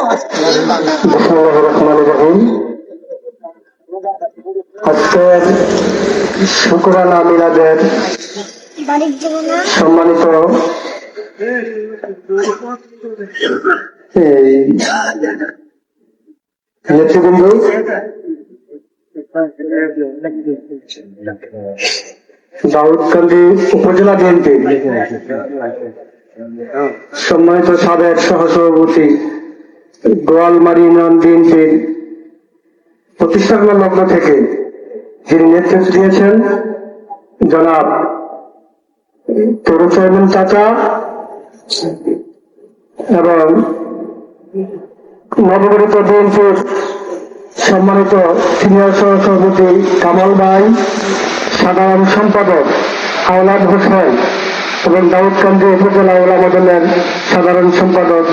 বিসমিল্লাহির রহমানির রহিম। আজকের শুকরানা মিলাদের সম্মানিত নেতৃবৃন্দ, দাউদকান্দি উপজেলা বিএনপি সম্মানিত সাবেক সহসভাপতি, গোয়ালমারি ইউনিয়ন বিএনপির প্রতিষ্ঠালগ্ন লগ্ন থেকে যিনি নেতৃত্ব দিয়েছেন জনাব তরু চেয়ারম্যান চাচা এবং নবগঠিত বিএনপির সম্মানিত সিনিয়র সহসভাপতি কামাল ভাই, সাধারণ সম্পাদক আওলাদ হোসেন এবং দাউদকান্দি উপজেলা ওলামা দলের সাধারণ সম্পাদক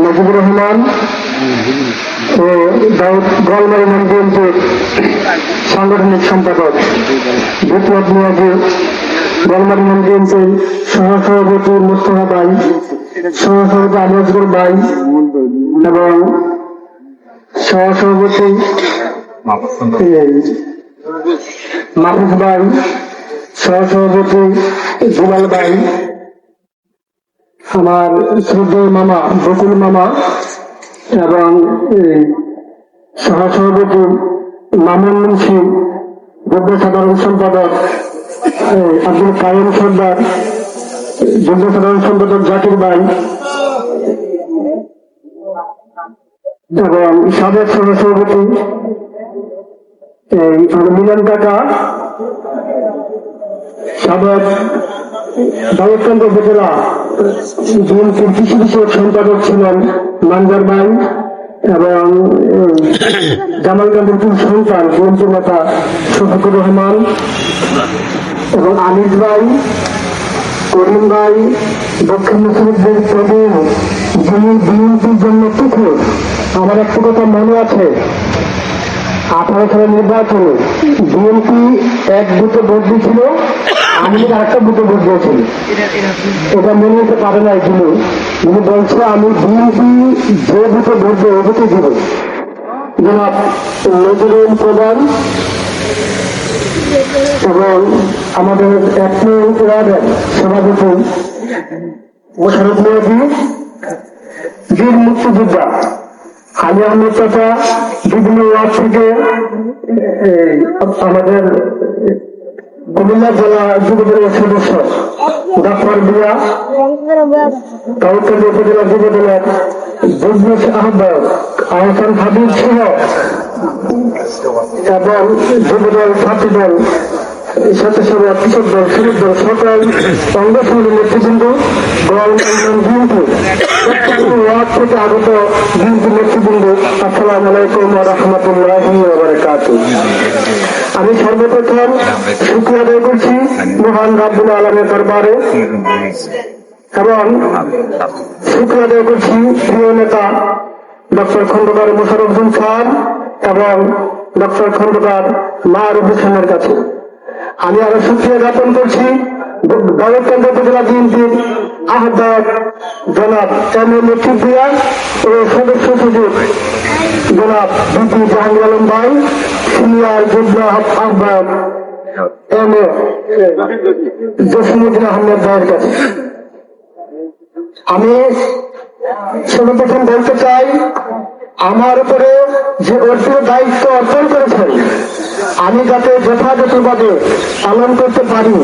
নজিবুর রহমান ও গোয়ালমারি ইউনিয়ন বিএনপির সাংগঠনিক সম্পাদক বিপ্লব মিয়াজি, গোয়ালমারি ইউনিয়ন বিএনপির সহসভাপতি মুস্তফা ভাই, সহসভাপতি আলিয়াসগর ভাই এবং সহসভাপতি মাহফুজ ভাই, সহসভাপতি জুলাল ভাই, আমার শ্রদ্ধেয় মামা বকুল মামা এবং সহসভাপতি মামুন মুন্সি, যুগ্ম সাধারণ সম্পাদক আব্দুল কাইম সর্দার, যুগ্ম সাধারণ সম্পাদক জাকির ভাই এবং সাবেক সহসভাপতি মিলন কাকা, সাবেক দাউদকান্দি উপজেলা বিএনপির কৃষি বিষয়ক সম্পাদক ছিলেন মানজার ভাই এবং জামালকান্দির সন্তান বিএনপির নেতা শফিকুর রহমান এবং আনিস ভাই, করিম ভাই, দক্ষিণ মুসলিমদের প্রবীণ যিনি বিএনপির জন্য তুখোর। আমার একটু কথা মনে আছে, 18 সালের নির্বাচনে বিএনপি এক বুথে ভোট দিয়েছিল, আমি আরেকটা বুথে ভোট দিয়েছিল। এটা মেনে নিতে পারে নাই যিনি বলছে আমি বিএনপি যে বুথে ভোট দেবো ওই বুথে দিব। জনাব নজরুল প্রধান এবং আমাদের ওয়ার্ডের সভাপতি মোশারফ মিয়াজি, বীর মুক্তিযোদ্ধা আলী আহমেদ চাচা, বিভিন্ন ওয়ার্ড থেকে আমাদের কুমিল্লা জেলা যুবদলের সদস্য ডাক্তার বিয়া, দাউদকান্দি উপজেলা যুবদলের বিজনেস আহ্বায়ক আহসান হাবিব সহ এবং যুবদল, ছাত্রদল, স্বেচ্ছাসেবক, কৃষক দল, শ্রমিক দল, সকল অঙ্গ সংগঠনের নেতৃবৃন্দ, বিএনপি প্রত্যেকটি ওয়ার্ড থেকে আগত বিএনপি নেতৃবৃন্দ, আসসালামু আলাইকুম ওয়া রাহমাতুল্লাহি ওয়া বারাকাতুহু। আমি সর্বপ্রথম শুকরিয়া আদায় করছি মহান রাব্বুল আলামিনের দরবারে এবং শুকরিয়া আদায় করছি প্রিয় নেতা ডক্টর খন্দকার মোশাররফ হোসেন স্যার এবং ডক্টর খন্দকার মারুফ হোসেনের কাছে। আমি আরো শুকরিয়া জ্ঞাপন করছি দাউদকান্দি উপজেলা বিএনপির আহ্বায়ক জনাব এম এ লতিফিয়া ও সদস্য সচিব জনাব বিপি জাহাঙ্গীর আলম ভাই, সিনিয়র যুগ্ম আহ্বায়ক এম এ জসিমুদ্দিন আহমেদ ভাইয়ের কাছে। আমি সর্বপ্রথম বলতে চাই, আমার উপরে যে অর্পিত দায়িত্ব অর্পণ করেছেন আমি যাতে যথাযথভাবে পালন করতে পারি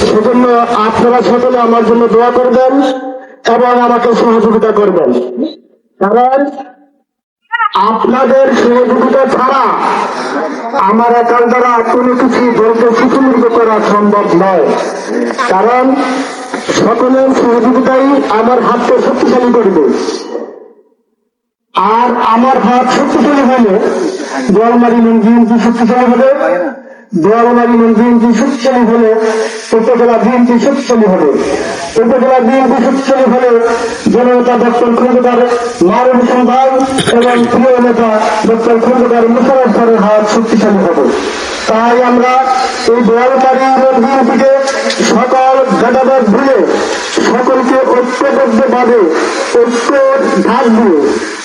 সেজন্য আপনারা সকলে আমার জন্য দোয়া করবেন এবং আমাকে সহযোগিতা করবেন। কারণ আপনাদের সহযোগিতা ছাড়া আমার একার দ্বারা কোনো কিছু দলকে সুসংগঠিত করা সম্ভব নয়। কারণ সকলের সহযোগিতাই আমার হাতকে শক্তিশালী করবে, আর আমার হাত শক্তিশালী হলে গোয়ালমারি ইউনিয়ন বিএনপি শক্তিশালী হবে, গোয়ালমারি ইউনিয়ন বিএনপি শক্তিশালী হলে উপজেলা বিএনপি শক্তিশালী হবে, উপজেলা বিএনপি শক্তিশালী হলে জননেতা ডক্টর খন্দকার মারুফ হোসেন ভাই এবং প্রিয় নেতা ডক্টর খন্দকার মোশাররফ স্যারের হাত শক্তিশালী হবে। তাই আমরা এই বোয়ালপাড়ি ইউনিয়ন থেকে সকল ভেদাভেদ ভুলে সকলকে ঐক্যবদ্ধভাবে ঐক্যের ঢাক দিয়ে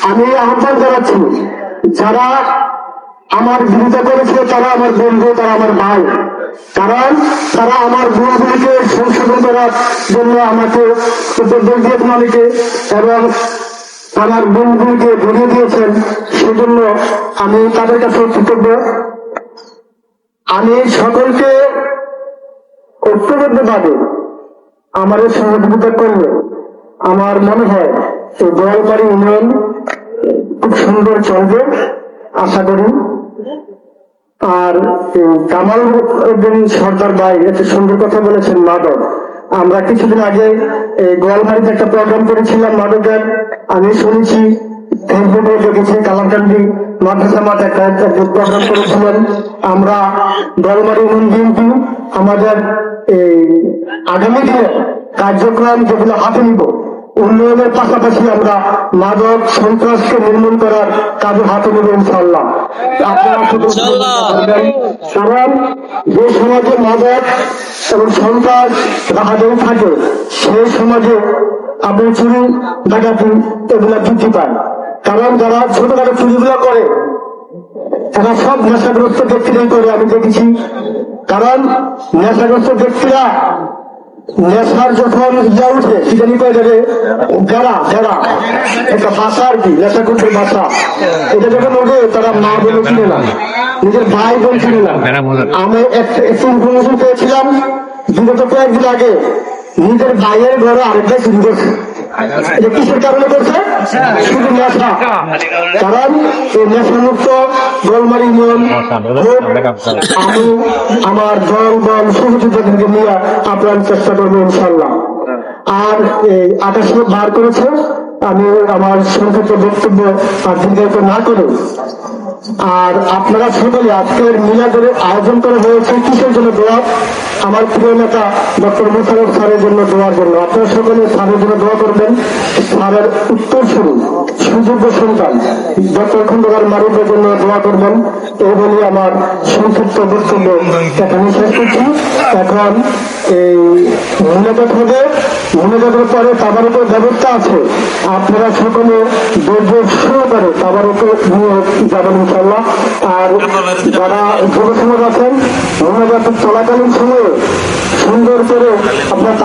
আমি আহ্বান জানাচ্ছি, যারা আমার বিরোধিতা করেছে তারা আমার বন্ধু, তারা আমার ভাই, কারণ তারা আমার ভুলগুলিকে সংশোধন করার জন্য আমাকে উপদেশ দিয়েছেন অনেকে, এবং আমার বন্ধুগুলিকে ধরিয়ে দিয়েছেন। সেজন্য আমি তাদের কাছে কৃতজ্ঞ। আমি সকলকে ঐক্যবদ্ধভাবে আমাদের সহযোগিতা করলে আমার মনে হয় এই বোয়ালপাড়ি ইউনিয়ন খুব সুন্দর চলবে, আশা করি। আর কামাল উদ্দিন সর্দার ভাই একটা সুন্দর কথা বলেছেন, মাদক। আমরা কিছুদিন আগে এই গোয়ালবাড়িতে একটা প্রোগ্রাম করেছিলাম মাদকের, আমি শুনেছি ফেসবুকে দেখেছি কালামকান্দি মাদ্রাসা মাঠে একটা প্রোগ্রাম করেছিলেন। আমরা গোয়ালবাড়ি ইউনিয়ন বিএনপি আমাদের এই আগামী দিনে কার্যক্রম যেগুলো হাতে নিব, উন্নয়নের পাশাপাশি আমরা মাদক সন্ত্রাসকে নির্মূল করার কাজে হাতে নেব ইনশাআল্লাহ। আপনারা কারণ যে সমাজে মাদক এবং সন্ত্রাস রাহাজারি থাকে সেই সমাজে আপনি চুরি ডাকাতি এগুলা বৃদ্ধি পায়। কারণ যারা ছোটখাটো চুরিগুলো করে তারা সব নেশাগ্রস্ত ব্যক্তিরাই করে, আমি দেখেছি। কারণ নেশাগ্রস্ত ব্যক্তিরা নেশার যখন ইয়া উঠে সেটা নিতে যাবে যারা যারা একটা ভাষা আর কি, নেশা করতে ভাষা, এটা যখন ওঠে তারা মা বলে চিনে না, নিজের ভাই বোন চিনে না। আমি একটা ইনফরমেশন পেয়েছিলাম বিগত কয়েকদিন আগে, নিজের ভাইয়ের ঘরে আরেকটা চুরি করছে। এটা কিসের কারণে করছে? শুধু নেশা। কারণ এই নেশামুক্ত গোয়ালবাড়ি ইউনিয়ন আমি আমার দল সহযোগিতাকে নিয়ে আপনার চেষ্টা করবো ইনশাল্লাহ। আর এই 28 বার করেছে, আমি আমার সংক্ষিপ্ত বক্তব্য আর দীর্ঘায়িত না করে, আর আপনারা সকলে আজকের মিলাদের আয়োজন করা হয়েছে কিসের জন্য? দোয়া, আমার প্রিয় নেতা ডক্টর মোশাররফ স্যারের জন্য দোয়ার জন্য। আপনারা সকলে স্যারের জন্য দোয়া করবেন। স্যারের উত্তর শুরু সুযোগ্য সন্তান ডক্টর খন্দকার মারুফের জন্য দোয়া করবেন। এই বলে আমার সংক্ষিপ্ত বক্তব্য এখানে শেষ করছি। এখন এই মূল্যগত হবে, মূল্যগতের পরে তাবারকের ব্যবস্থা আছে, আপনারা সকলে ধৈর্য সহকারে তাবারকে নিয়ে যাবেন ইনশাল্লাহ। আর যারা যুব সমাজ আছেন মূল্যগত চলাকালীন সময়ে সুন্দর করে আপনার